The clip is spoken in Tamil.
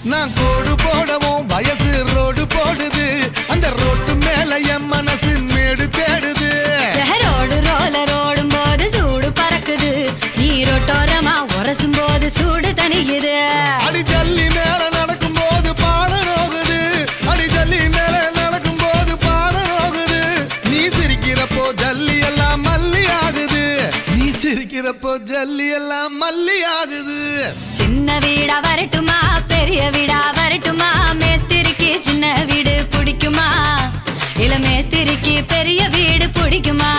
நான் கோடு போடவும் வயசு ரோடு போடுது அந்த ரோட்டு மேல என் மனசு மேடு தேடுது ரோடு ரோலர் ஓடும் போது சூடு பறக்குது நீ ரோட்டோரமா உரசும் போது சூடு தணிக்குது அடி ஜல்லி மேல நடக்கும் போது பாட நோகுது அடி ஜல்லி மேல நடக்கும் போது பாட நோகுது நீ சிரிக்கிறப்போ ஜல்லி எல்லாம் மல்லி ஆகுது நீ சிரிக்கிறப்போ ஜல்லி எல்லாம் மல்லி ஆகுது சின்ன வீடா வரட்டுமா பெரிய வீடா வரட்டுமா மேஸ்திரிக்கு சின்ன வீடு பிடிக்குமா இல்ல மேஸ்திரிக்கு பெரிய வீடு பிடிக்குமா